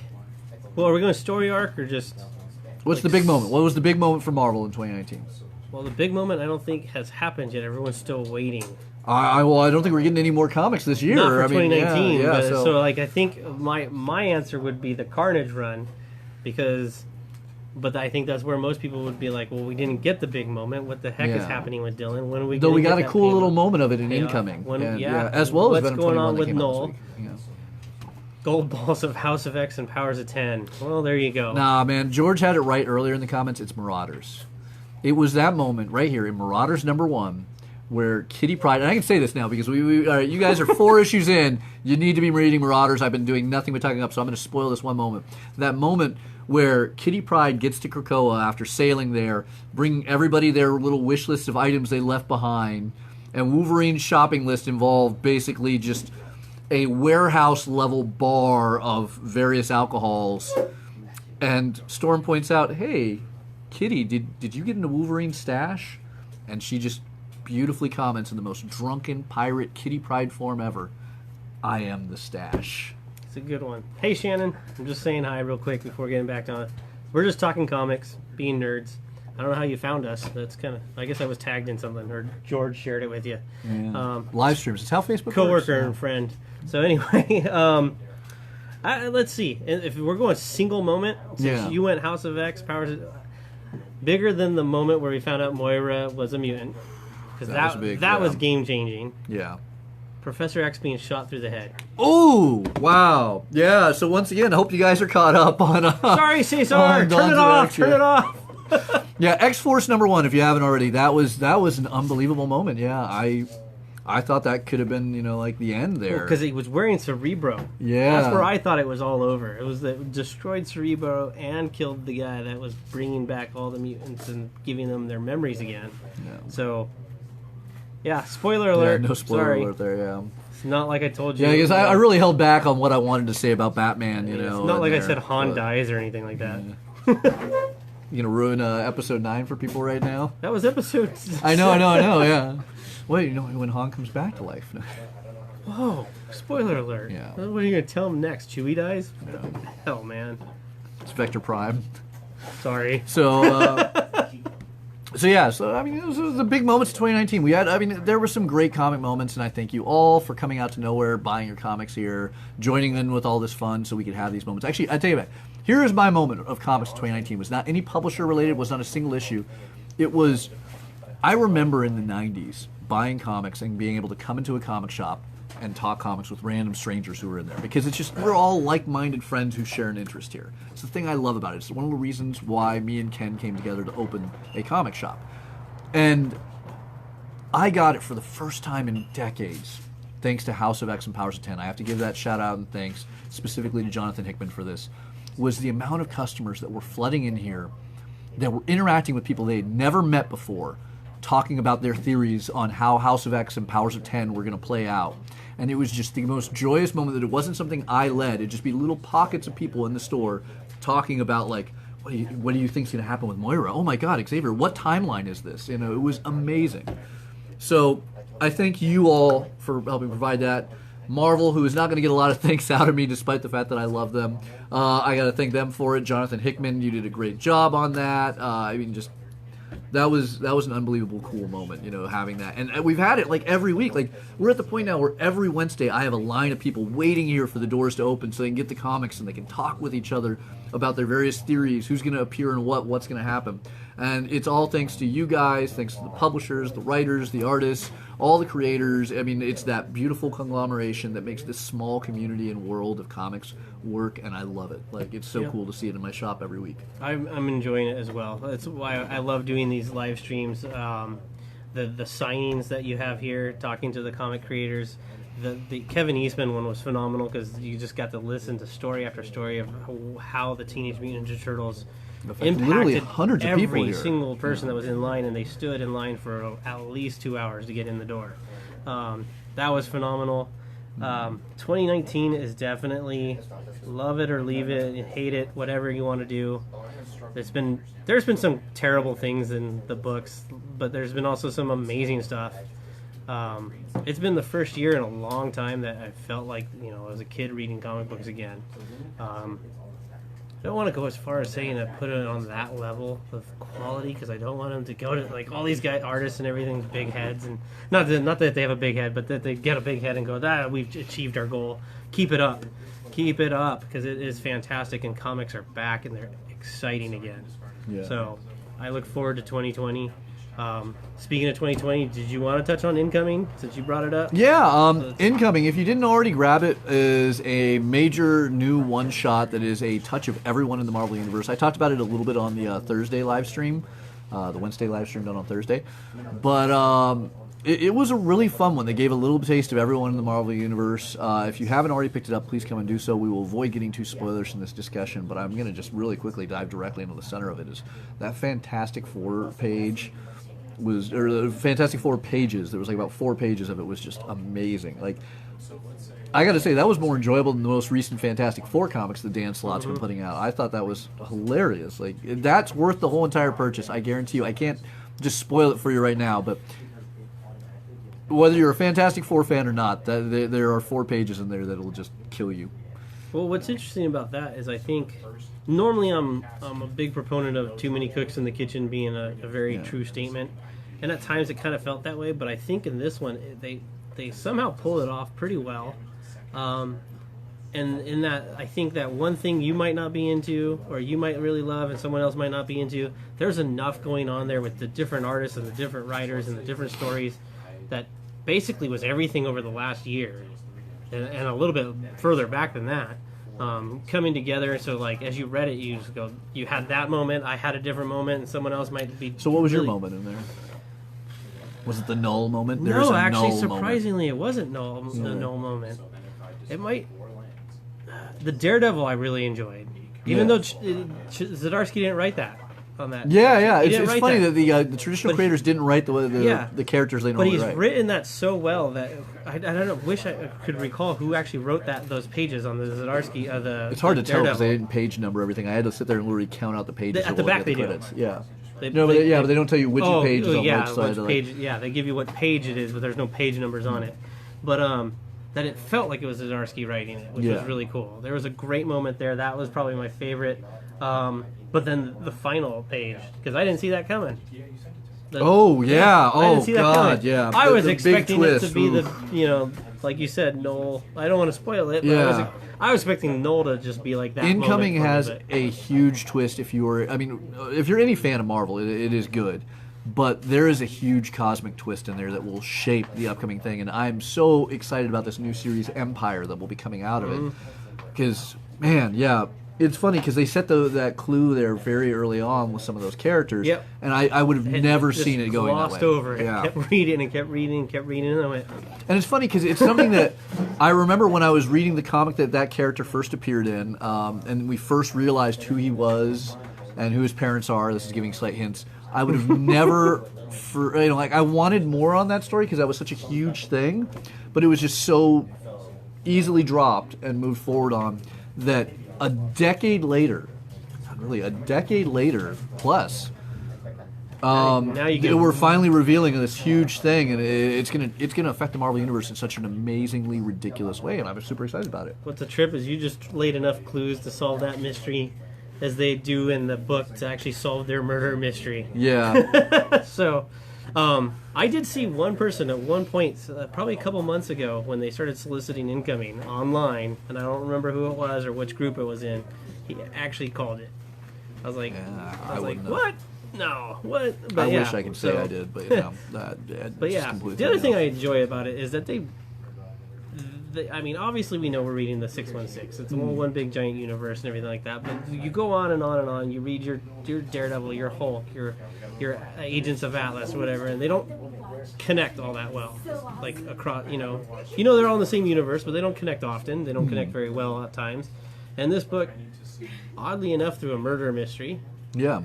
Well, are we going story arc or just? What's the big moment? What was the big moment for Marvel in 2019? Well, the big moment I don't think has happened yet. Everyone's still waiting. I don't think we're getting any more comics this year. Not for I mean, 2019. yeah, But, so so I think my answer would be the Carnage run, because. But I think that's where most people would be like, well, we didn't get the big moment. What the heck is Yeah. happening with Dylan? When are we? though gonna we get got a that cool payoff? little moment of it in Payoff. Incoming, When- and, yeah. as well as What's Venom going 21 on that with came out Null? this week. Yeah. Gold balls of House of X and Powers of 10. Well, there you go. Nah, man, George had it right earlier in the comments. It's Marauders. It was that moment right here in Marauders #1 where Kitty Pryde, and I can say this now because you guys are 4 issues in. You need to be reading Marauders. I've been doing nothing but talking up, so I'm going to spoil this one moment. That moment where Kitty Pryde gets to Krakoa after sailing there, bring everybody their little wish list of items they left behind, and Wolverine's shopping list involved basically just a warehouse level bar of various alcohols. And Storm points out, hey, Kitty, did you get into Wolverine's stash? And she just beautifully comments in the most drunken pirate Kitty Pryde form ever, I am the stash. It's a good one. Hey, Shannon. I'm just saying hi real quick before getting back on it. We're just talking comics, being nerds. I don't know how you found us. That's kind of. I guess I was tagged in something, or George shared it with you. Yeah. Live streams. It's how Facebook Coworker works. and friend. So anyway, let's see. If we're going single moment, since you went House of X, Powers, bigger than the moment where we found out Moira was a mutant, because That was big, that yeah. was game changing. Yeah. Professor X being shot through the head. Oh, wow. Yeah, so once again, I hope you guys are caught up on... Sorry, Cesar. on Turn it Dawn's off. Direction. Turn it off. Yeah, X-Force #1, if you haven't already, that was an unbelievable moment. Yeah, I thought that could have been, like the end there. Because he was wearing Cerebro. Yeah. That's where I thought it was all over. It was that destroyed Cerebro and killed the guy that was bringing back all the mutants and giving them their memories again. Yeah. So, yeah, spoiler alert. Yeah, no spoiler Sorry. alert there, yeah. It's not like I told you. Yeah, because I really held back on what I wanted to say about Batman, It's not like I there, said Han but dies or anything like that. You gonna ruin episode 9 for people right now? That was episode. I know, yeah. Wait, when Han comes back to life? Whoa! Spoiler alert. Yeah. What are you gonna tell him next? Chewie dies? Hell, man. It's Vector Prime. Sorry. So, I mean, it was the big moments of 2019. There were some great comic moments, and I thank you all for coming out to Knowhere, buying your comics here, joining in with all this fun so we could have these moments. Actually, I tell you what, here is my moment of comics of 2019. It was not any publisher related, it was not a single issue. It was, I remember in the 90s buying comics and being able to come into a comic shop and talk comics with random strangers who were in there, because it's just, we're all like-minded friends who share an interest here. It's the thing I love about it. It's one of the reasons why me and Ken came together to open a comic shop. And I got it for the first time in decades thanks to House of X and Powers of 10. I have to give that shout out and thanks specifically to Jonathan Hickman for this. Was the amount of customers that were flooding in here, that were interacting with people they had never met before, talking about their theories on how House of X and Powers of 10 were going to play out. And it was just the most joyous moment that it wasn't something I led. It'd just be little pockets of people in the store talking about, like, what do you think's going to happen with Moira? Oh my God, Xavier, what timeline is this? You know, it was amazing. So I thank you all for helping provide that. Marvel, who is not going to get a lot of thanks out of me despite the fact that I love them. I got to thank them for it. Jonathan Hickman, you did a great job on that. I mean, just that was an unbelievable cool moment, you know, having that. And we've had it like every week. Like we're at the point now where every Wednesday I have a line of people waiting here for the doors to open so they can get the comics and they can talk with each other about their various theories, who's going to appear and what's going to happen. And it's all thanks to you guys, thanks to the publishers, the writers, the artists, all the creators. I mean, it's that beautiful conglomeration that makes this small community and world of comics work, and I love it. Like, it's so cool to see it in my shop every week. I'm enjoying it as well. That's why I love doing these live streams. The signings that you have here, talking to the comic creators. The Kevin Eastman one was phenomenal because you just got to listen to story after story of how the Teenage Mutant Ninja Turtles impacted literally hundreds of people every here. single person that was in line, and they stood in line for at least 2 hours to get in the door. That was phenomenal. 2019 is definitely love it or leave it, hate it, whatever you want to do. There's been some terrible things in the books, but there's been also some amazing stuff. It's been the first year in a long time that I felt like, you know, I was a kid reading comic books again. I don't want to go as far as saying I put it on that level of quality because I don't want them to go to like all these guys, artists and everything, big heads, and not that they have a big head, but that they get a big head and go, we've achieved our goal. Keep it up because it is fantastic, and comics are back and they're exciting again. Yeah. So I look forward to 2020. Speaking of 2020, did you want to touch on Incoming since you brought it up? Yeah, Incoming, if you didn't already grab it, is a major new one-shot that is a touch of everyone in the Marvel Universe. I talked about it a little bit on the Thursday live stream, the Wednesday live stream done on Thursday. But it was a really fun one. They gave a little taste of everyone in the Marvel Universe. If you haven't already picked it up, please come and do so. We will avoid getting too spoilers in this discussion, but I'm going to just really quickly dive directly into the center of it. Is that Fantastic Four page the Fantastic Four pages. There was like about 4 pages of it was just amazing. Like, I got to say, that was more enjoyable than the most recent Fantastic Four comics that Dan Slott's been putting out. I thought that was hilarious. Like, that's worth the whole entire purchase. I guarantee you. I can't just spoil it for you right now, but whether you're a Fantastic Four fan or not, there are 4 pages in there that will just kill you. Well, what's interesting about that is I think normally I'm a big proponent of too many cooks in the kitchen being a very true statement, and at times it kind of felt that way. But I think in this one they somehow pull it off pretty well. And in that, I think that one thing you might not be into or you might really love and someone else might not be into, there's enough going on there with the different artists and the different writers and the different stories that basically was everything over the last year and a little bit further back than that. Coming together, so like as you read it, you just go, you had that moment, I had a different moment, and someone else might be. So what was your moment in there? Was it the null moment? No, actually, surprisingly, it wasn't the null moment. It might. The Daredevil I really enjoyed, even though Zdarsky didn't write that on that. Yeah. It's funny that the traditional creators didn't write the characters they normally write. But he's written that so well that I don't know. Wish I could recall who actually wrote those pages on the Zdarsky. It's hard to tell because they didn't page number everything. I had to sit there and literally count out the pages at the back. They credits. do. Yeah. But they don't tell you which page is on which side. Page, they give you what page it is, but there's no page numbers on it. But that it felt like it was Zdarsky writing it, which was really cool. There was a great moment there. That was probably my favorite. But then the final page, because I didn't see that coming. I didn't see that coming. Yeah. I was expecting it to be like you said, Noel. I don't want to spoil it, but I was expecting Noel to just be like that. Incoming has a huge twist. If you're any fan of Marvel, it is good. But there is a huge cosmic twist in there that will shape the upcoming thing, and I'm so excited about this new series, Empire, that will be coming out of it. Because, man, it's funny because they set that clue there very early on with some of those characters, and I would have never seen it going that way. Glossed over it. Yeah. Kept reading and kept reading and kept reading, and I went. And it's funny because it's something that I remember when I was reading the comic that character first appeared in, and we first realized who he was and who his parents are. This is giving slight hints. I would have never, I wanted more on that story because that was such a huge thing, but it was just so easily dropped and moved forward on that a decade later, really a decade later plus. Now you get we're finally revealing this huge thing, and it's gonna affect the Marvel Universe in such an amazingly ridiculous way, and I'm super excited about it. What's the trip is you just laid enough clues to solve that mystery as they do in the book to actually solve their murder mystery. Yeah. So, I did see one person at one point, probably a couple months ago, when they started soliciting incoming online, and I don't remember who it was or which group it was in. He actually called it. I was like, what? No, what? But I wish I could say I did, but but yeah, the other thing I enjoy about it is that they I mean, obviously we know we're reading the 616. It's all one big giant universe and everything like that. But you go on and on and on. You read your Daredevil, your Hulk, your Agents of Atlas, or whatever, and they don't connect all that well. Like across, they're all in the same universe, but they don't connect often. They don't connect very well at times. And this book, oddly enough, through a murder mystery. Yeah.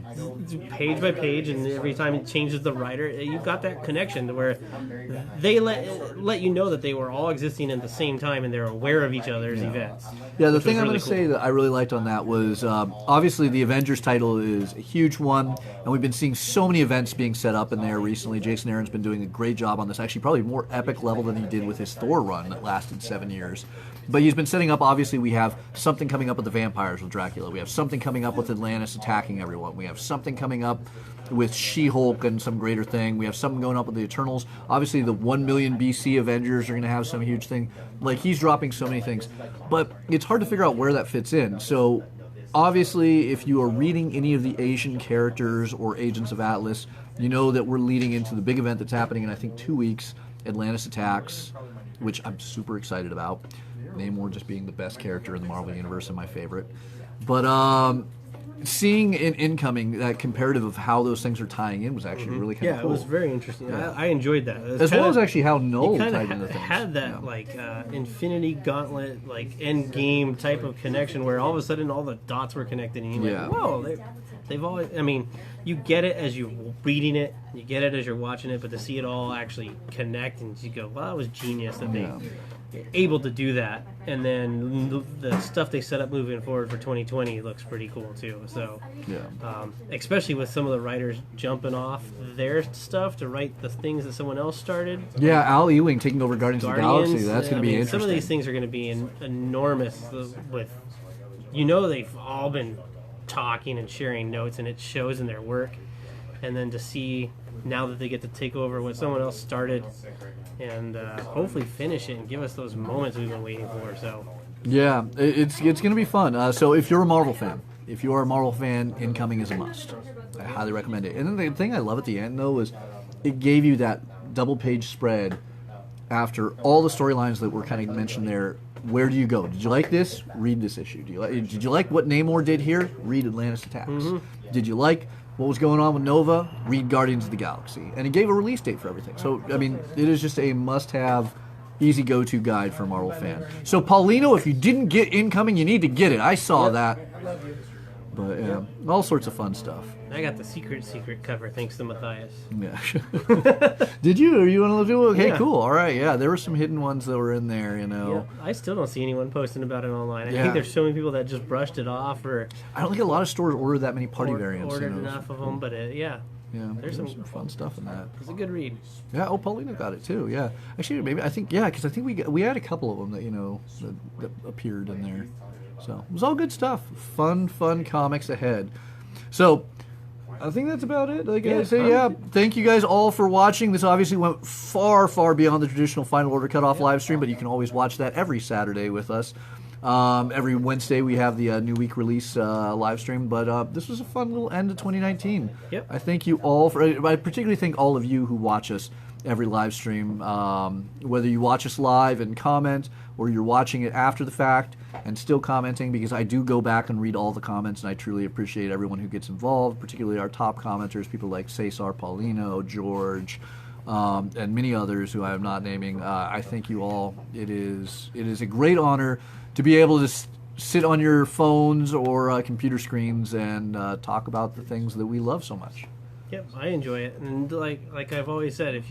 Page by page, and every time it changes the writer, you've got that connection to where they let you know that they were all existing at the same time and they're aware of each other's events. Yeah, the thing I'm going to say that I really liked on that was obviously the Avengers title is a huge one, and we've been seeing so many events being set up in there recently. Jason Aaron's been doing a great job on this, actually probably more epic level than he did with his Thor run that lasted 7 years. But he's been setting up, obviously, we have something coming up with the vampires with Dracula. We have something coming up with Atlantis attacking everyone. We have something coming up with She-Hulk and some greater thing. We have something going up with the Eternals. Obviously, the 1 million BC Avengers are going to have some huge thing. Like, he's dropping so many things. But it's hard to figure out where that fits in. So, obviously, if you are reading any of the Asian characters or Agents of Atlas, you know that we're leading into the big event that's happening in, I think, 2 weeks, Atlantis Attacks, which I'm super excited about. Namor just being the best character in the Marvel Universe and my favorite. But seeing in Incoming that comparative of how those things are tying in was actually really kind of cool. Yeah, it was very interesting. Yeah. I enjoyed that. As well as actually how Noel tied into things. Had that Infinity Gauntlet, like end game type of connection where all of a sudden all the dots were connected and you're like, whoa, they've always, I mean, you get it as you're reading it, you get it as you're watching it, but to see it all actually connect and you go, wow, that was genius that they able to do that. And then the stuff they set up moving forward for 2020 looks pretty cool too. So especially with some of the writers jumping off their stuff to write the things that someone else started. Yeah, Al Ewing taking over Guardians of the Galaxy. That's going to be interesting. Some of these things are going to be enormous with, they've all been talking and sharing notes, and it shows in their work. And then to see now that they get to take over what someone else started and hopefully finish it and give us those moments we've been waiting for. So yeah, it's going to be fun. So if you're a Marvel fan, Incoming is a must. I highly recommend it. And then the thing I love at the end though is it gave you that double page spread after all the storylines that were kind of mentioned there. Where do you go? Did you like this? Read this issue. Did you like what Namor did here? Read Atlantis Attacks. Mm-hmm. Did you like what was going on with Nova? Read Guardians of the Galaxy. And he gave a release date for everything. So, I mean, it is just a must-have, easy go-to guide for a Marvel fan. So, Paulino, if you didn't get Incoming, you need to get it. I saw that. But, yeah, all sorts of fun stuff. I got the secret cover, thanks to Matthias. Yeah. Did you? Are you one of those people? Okay, yeah. Cool. All right, yeah. There were some hidden ones that were in there, Yeah. I still don't see anyone posting about it online. I think there's so many people that just brushed it off, or I don't think a lot of stores ordered that many party variants. Ordered enough of them, but yeah, there's some fun stuff in that. It's a good read. Yeah. Oh, Paulina got it too. Yeah. Actually, maybe because I think we had a couple of them that that appeared in there. So it was all good stuff. Fun comics ahead. So I think that's about it. I say, thank you guys all for watching. This obviously went far, far beyond the traditional Final Order Cutoff live stream, but you can always watch that every Saturday with us. Every Wednesday we have the New Week release live stream, but this was a fun little end of 2019. Yep. I thank you all I particularly thank all of you who watch us every live stream, whether you watch us live and comment, or you're watching it after the fact and still commenting, because I do go back and read all the comments, and I truly appreciate everyone who gets involved, particularly our top commenters, people like Cesar, Paulino, George, and many others who I am not naming. I thank you all. It is a great honor to be able to sit on your phones or computer screens and talk about the things that we love so much. Yep, I enjoy it, and like I've always said,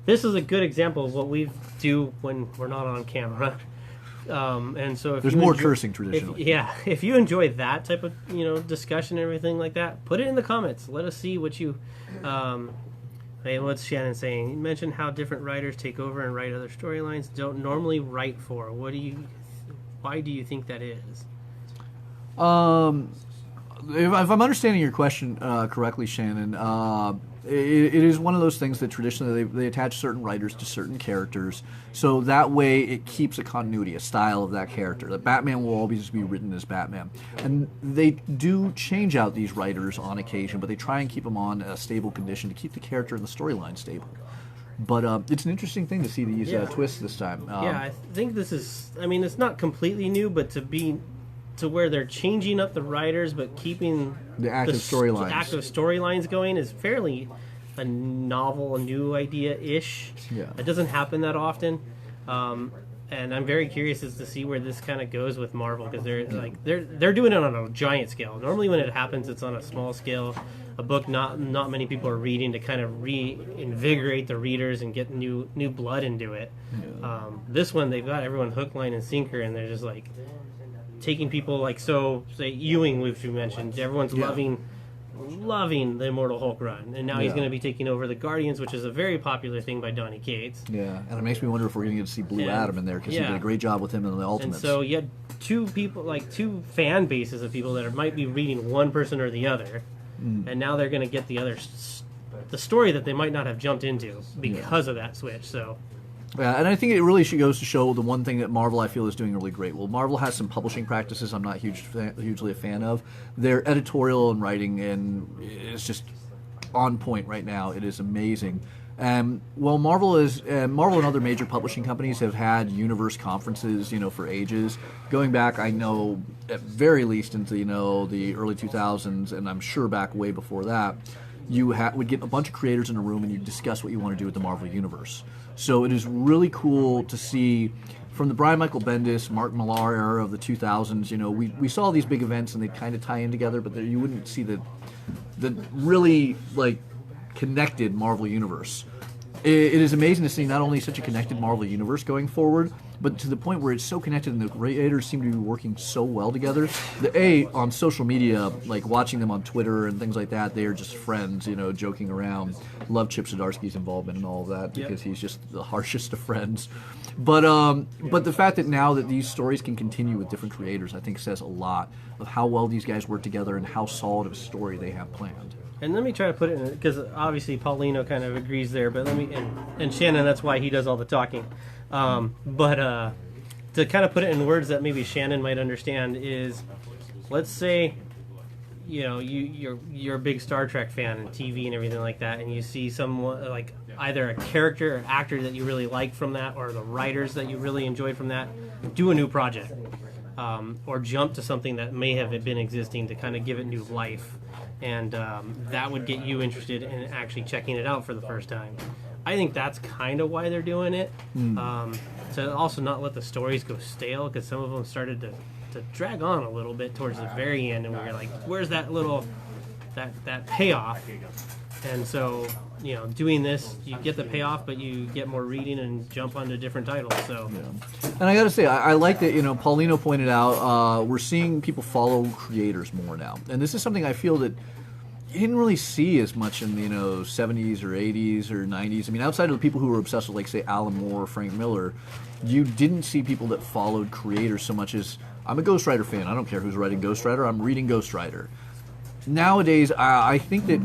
this is a good example of what we do when we're not on camera. And so if There's you more enjoy- cursing traditionally. if you enjoy that type of discussion and everything like that, put it in the comments. Let us see what you. Hey, what's Shannon saying? You mentioned how different writers take over and write other storylines. Don't normally write for. Why do you think that is? If I'm understanding your question correctly, Shannon, it is one of those things that traditionally they attach certain writers to certain characters, so that way it keeps a continuity, a style of that character. That Batman will always be written as Batman, and they do change out these writers on occasion, but they try and keep them on a stable condition to keep the character and the storyline stable. But it's an interesting thing to see these twists this time. I think this is. I mean, it's not completely new, but to where they're changing up the writers but keeping the active storylines going is fairly a novel, a new idea-ish. Yeah. It doesn't happen that often. And I'm very curious as to see where this kind of goes with Marvel, because they're doing it on a giant scale. Normally when it happens, it's on a small scale. A book not many people are reading to kind of reinvigorate the readers and get new blood into it. Yeah. This one, they've got everyone hook, line, and sinker, and they're just like taking people like, so say Ewing, which you mentioned, everyone's loving the Immortal Hulk run, and now he's going to be taking over the Guardians, which is a very popular thing by Donny Cates. Yeah, and it makes me wonder if we're going to get to see Blue Adam in there, because he did a great job with him in the Ultimates. And so you had two fan bases of people that might be reading one person or the other, and now they're going to get the story that they might not have jumped into because of that switch. So. Yeah, and I think it really goes to show the one thing that Marvel, I feel, is doing really great. Well, Marvel has some publishing practices I'm not hugely a fan of. Their editorial and writing is just on point right now. It is amazing. Well, Marvel and other major publishing companies have had universe conferences, for ages. Going back, I know, at very least into, the early 2000s, and I'm sure back way before that, you would get a bunch of creators in a room and you discuss what you want to do with the Marvel Universe. So it is really cool to see, from the Brian Michael Bendis, Mark Millar era of the 2000s, we saw these big events and they kind of tie in together, but you wouldn't see the really, connected Marvel Universe. It is amazing to see not only such a connected Marvel Universe going forward, but to the point where it's so connected and the creators seem to be working so well together. On social media, watching them on Twitter and things like that, they are just friends, joking around. Love Chip Zdarsky's involvement and all of that, because he's just the harshest of friends. But the fact that now that these stories can continue with different creators, I think says a lot of how well these guys work together and how solid of a story they have planned. And let me try to put it in, because obviously Paulino kind of agrees there, but and Shannon, that's why he does all the talking. But to kind of put it in words that maybe Shannon might understand is, let's say, you're a big Star Trek fan and TV and everything like that, and you see someone either a character or actor that you really like from that, or the writers that you really enjoyed from that, do a new project, or jump to something that may have been existing to kind of give it new life. And that would get you interested in actually checking it out for the first time. I think that's kind of why they're doing it. To also not let the stories go stale, because some of them started to drag on a little bit towards the very end, and we were like, where's that little that payoff? And so, doing this, you get the payoff, but you get more reading and jump onto different titles. So, and I got to say, I like that. Paulino pointed out we're seeing people follow creators more now, and this is something I feel that you didn't really see as much in the 70s or 80s or 90s. I mean, outside of the people who were obsessed with, say, Alan Moore or Frank Miller, you didn't see people that followed creators so much as, I'm a Ghost Rider fan. I don't care who's writing Ghost Rider. I'm reading Ghost Rider. Nowadays, I think that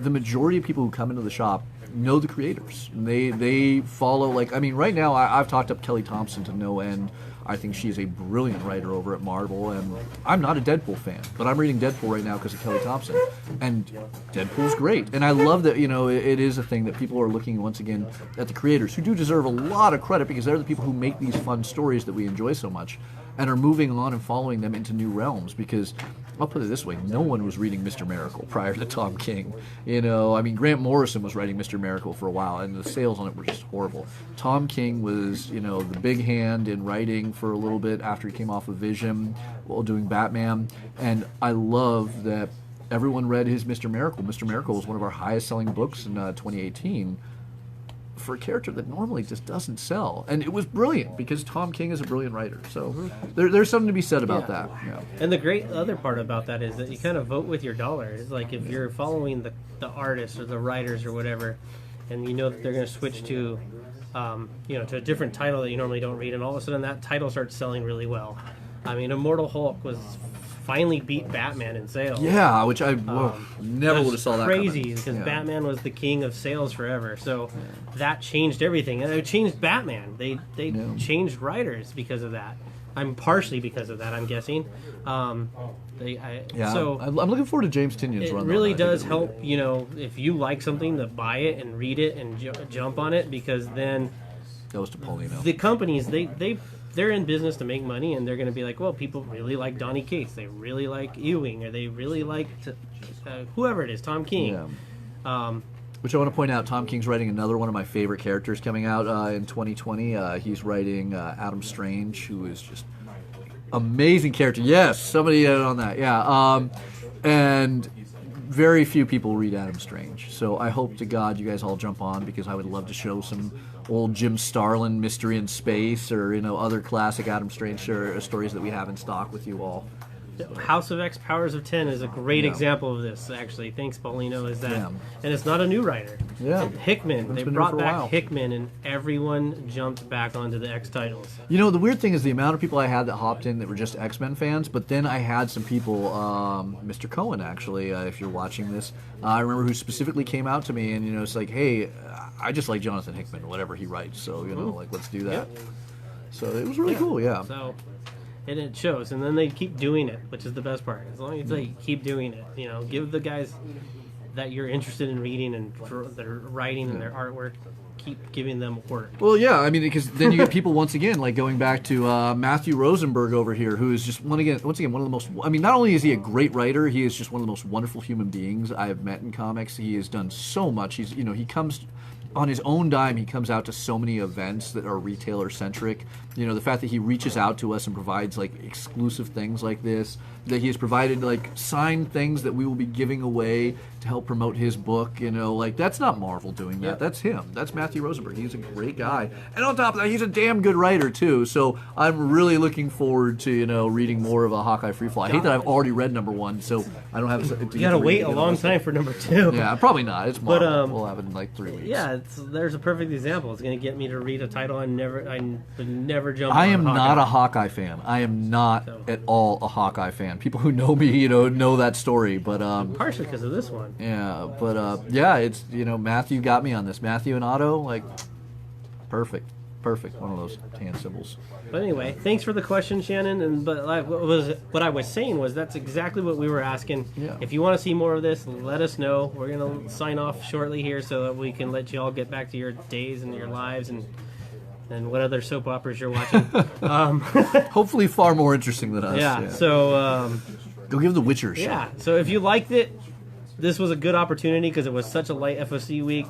the majority of people who come into the shop know the creators. They follow, right now I've talked up Kelly Thompson to no end. I think she is a brilliant writer over at Marvel, and I'm not a Deadpool fan, but I'm reading Deadpool right now because of Kelly Thompson, and Deadpool's great. And I love that, it is a thing that people are looking once again at the creators, who do deserve a lot of credit, because they're the people who make these fun stories that we enjoy so much, and are moving on and following them into new realms. Because I'll put it this way, no one was reading Mr. Miracle prior to Tom King. Grant Morrison was writing Mr. Miracle for a while, and the sales on it were just horrible. Tom King was, the big hand in writing for a little bit after he came off of Vision while doing Batman. And I love that everyone read his Mr. Miracle. Mr. Miracle was one of our highest selling books in 2018 for a character that normally just doesn't sell. And it was brilliant because Tom King is a brilliant writer. So there's something to be said about that. Yeah. And the great other part about that is that you kind of vote with your dollar. It's like if you're following the artists or the writers or whatever, and you know that they're going to switch to, to a different title that you normally don't read, and all of a sudden that title starts selling really well. I mean, Immortal Hulk was finally beat Batman in sales. Yeah, which I never would have saw that coming. Crazy because Batman was the king of sales forever. So that changed everything, and it changed Batman. They changed writers because of that. I'm partially because of that, I'm guessing. So I'm looking forward to James Tynion's run. It really does help, if you like something, to buy it and read it and jump on it, because then goes to Paulino. The companies, they're in business to make money, and they're going to be like, well, people really like Donny Cates, they really like Ewing, or they really like whoever it is, Tom King. Yeah. Which I want to point out, Tom King's writing another one of my favorite characters coming out in 2020. He's writing Adam Strange, who is just amazing character. Yes, somebody on that. Yeah, and very few people read Adam Strange. So I hope to God you guys all jump on, because I would love to show some old Jim Starlin Mystery in Space, or other classic Adam Strange stories that we have in stock with you all. House of X Powers of 10 is a great example of this, actually. Thanks, Paulino. And it's not a new writer. Yeah. Hickman. They brought back Hickman, and everyone jumped back onto the X titles. The weird thing is the amount of people I had that hopped in that were just X-Men fans, but then I had some people, Mr. Cohen, actually, if you're watching this, I remember, who specifically came out to me, and, it's like, hey, I just like Jonathan Hickman, whatever he writes, so, let's do that. Yep. So it was really cool, yeah. So... and it shows, and then they keep doing it, which is the best part. As long as they keep doing it, give the guys that you're interested in reading and their writing and their artwork, keep giving them work. Well, yeah, I mean, because then you get people once again, like going back to Matthew Rosenberg over here, who is just once again one of the most. I mean, not only is he a great writer, he is just one of the most wonderful human beings I have met in comics. He has done so much. He's he comes. On his own dime, he comes out to so many events that are retailer-centric. The fact that he reaches out to us and provides, exclusive things like this, that he has provided, signed things that we will be giving away to help promote his book, that's not Marvel doing that. Yep. That's him. That's Matthew Rosenberg. He's a great guy. And on top of that, he's a damn good writer, too. So I'm really looking forward to, reading more of a Hawkeye Free Fly. I hate that I've already read #1, so I don't have to... You gotta wait a long time for #2. Yeah, probably not. It's Marvel. But, we'll have it in 3 weeks. Yeah, there's a perfect example. It's going to get me to read a title I would never jump on. I am not a Hawkeye fan. I am not at all a Hawkeye fan. People who know me, know that story. But partially because of this one. Yeah, but it's Matthew got me on this. Matthew and Otto, perfect. One of those hand symbols. But anyway, thanks for the question, Shannon. But what I was saying was that's exactly what we were asking. Yeah. If you want to see more of this, let us know. We're gonna sign off shortly here so that we can let you all get back to your days and your lives and what other soap operas you're watching. Hopefully, far more interesting than us. Yeah. So go give The Witcher a shot. Yeah. So if you liked it, this was a good opportunity because it was such a light FOC week.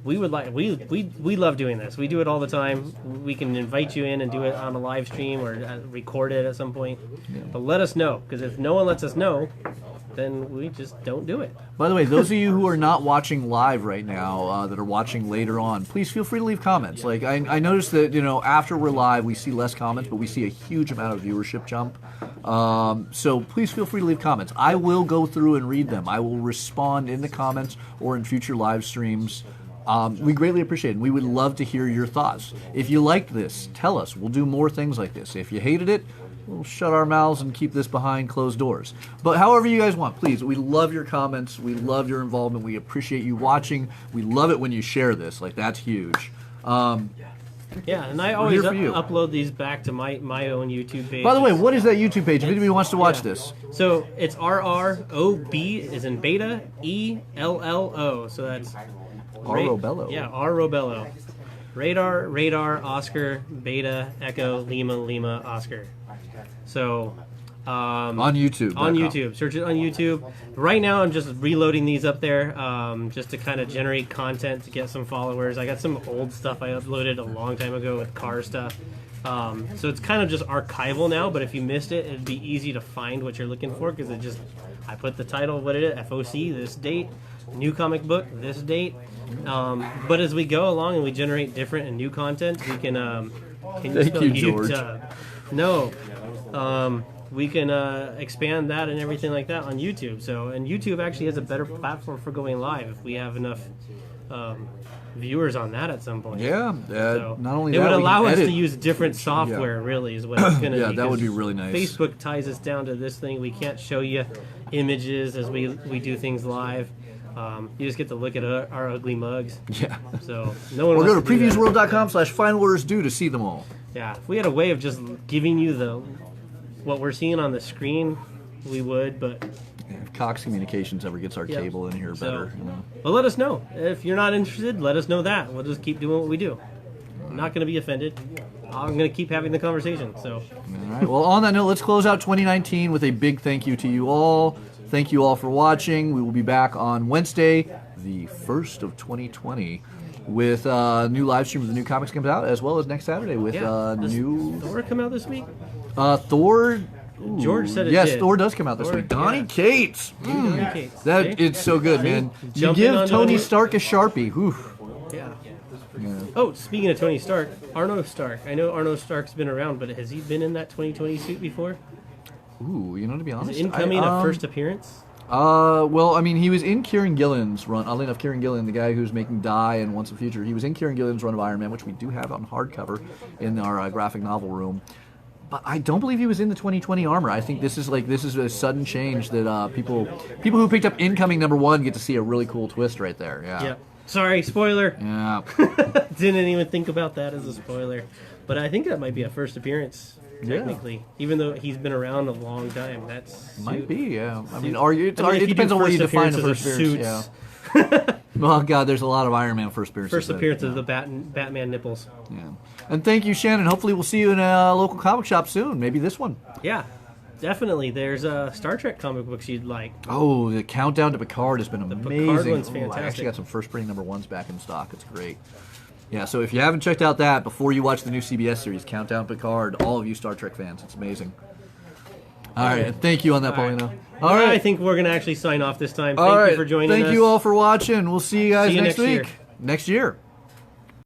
We love doing this. We do it all the time. We can invite you in and do it on a live stream or record it at some point. Yeah. But let us know, because if no one lets us know, then we just don't do it. By the way, those of you who are not watching live right now, that are watching later on, please feel free to leave comments. I noticed that after we're live, we see less comments, but we see a huge amount of viewership jump. So please feel free to leave comments. I will go through and read them. I will respond in the comments or in future live streams. We greatly appreciate it, and we would love to hear your thoughts. If you liked this, tell us. We'll do more things like this. If you hated it, we'll shut our mouths and keep this behind closed doors. But however you guys want, please. We love your comments. We love your involvement. We appreciate you watching. We love it when you share this. That's huge. Yeah, and I always upload these back to my own YouTube page. By the way, what is that YouTube page if anybody wants to watch this? So it's RROB is in beta, ELLO. So that's... R-Robello. Yeah, R-Robello. Radar, Oscar, Beta, Echo, Lima, Oscar. So... on YouTube. On YouTube. Search it on YouTube. Right now I'm just reloading these up there just to kind of generate content to get some followers. I got some old stuff I uploaded a long time ago with car stuff. So it's kind of just archival now, but if you missed it, it'd be easy to find what you're looking for because I put the title, what it is, FOC, this date, new comic book, this date. But as we go along and we generate different and new content, we can. Thank you, George. No. We can expand that and everything like that on YouTube. So, and YouTube actually has a better platform for going live if we have enough viewers on that at some point. Yeah, So not only it that, would we can allow us edit. to use different software. Really, is what it's going to Yeah, be. that would be 'cause really nice. Facebook ties us down to this thing. We can't show you images as we do things live. You just get to look at our ugly mugs. Yeah. So no one. Or go wants to do that. previewsworld.com/final orders due to see them all. Yeah, if we had a way of just giving you what we're seeing on the screen, we would. But If Cox Communications ever gets our Yeah. cable in here So- better, you know. But let us know. If you're not interested, let us know that. We'll just keep doing what we do. I'm not going to be offended. I'm going to keep having the conversation. So, All right. Well, on that note, let's close out 2019 with a big thank you to you all. Thank you all for watching. We will be back on Wednesday, the 1st of 2020, with a new live stream of the new comics comes out, as well as next Saturday with Does new Thor come out this week? Thor. Ooh, George said it yes, did. Thor does come out this Thor, week. Donnie yeah. Cates. Donny Cates. That See? it's so good, man. You Jumping give onto Tony it. Stark a Sharpie. Whew. Yeah. Yeah. Oh, speaking of Tony Stark, Arno Stark. I know Arno Stark's been around, but has he been in that 2020 suit before? Ooh, you know, to be honest, Is incoming a first appearance? Well, I mean, he was in Kieran Gillen's run. Oddly enough, Kieran Gillen, the guy who's making Die and Once a Future, he was in Kieran Gillen's run of Iron Man, which we do have on hardcover in our graphic novel room. But I don't believe he was in the 2020 armor. I think this is a sudden change that people who picked up Incoming #1 get to see a really cool twist right there. Yeah. Yeah. Sorry, spoiler. Yeah. Didn't even think about that as a spoiler. But I think that might be a first appearance, technically. Even though he's been around a long time. That's Might be, yeah. I mean, if it you depends do on what you first define a appearances first of appearance. Yeah. Well, God, there's a lot of Iron Man first appearances. First that- appearance of the Batman nipples. Yeah. And thank you, Shannon. Hopefully we'll see you in a local comic shop soon. Maybe this one. Yeah, definitely. There's Star Trek comic books you'd like. Oh, the countdown to Picard has been amazing. Picard one's Ooh, I fantastic. actually got some first printing #1s back in stock. It's great. Yeah, so if you haven't checked out that before you watch the new CBS series, Countdown Picard, all of you Star Trek fans, it's amazing. All right, and thank you on that, Paulina. All I right. think we're going to actually sign off this time. All Thank right. you for joining us. Thank you all for watching. We'll see you guys See you next next week. year. Next year.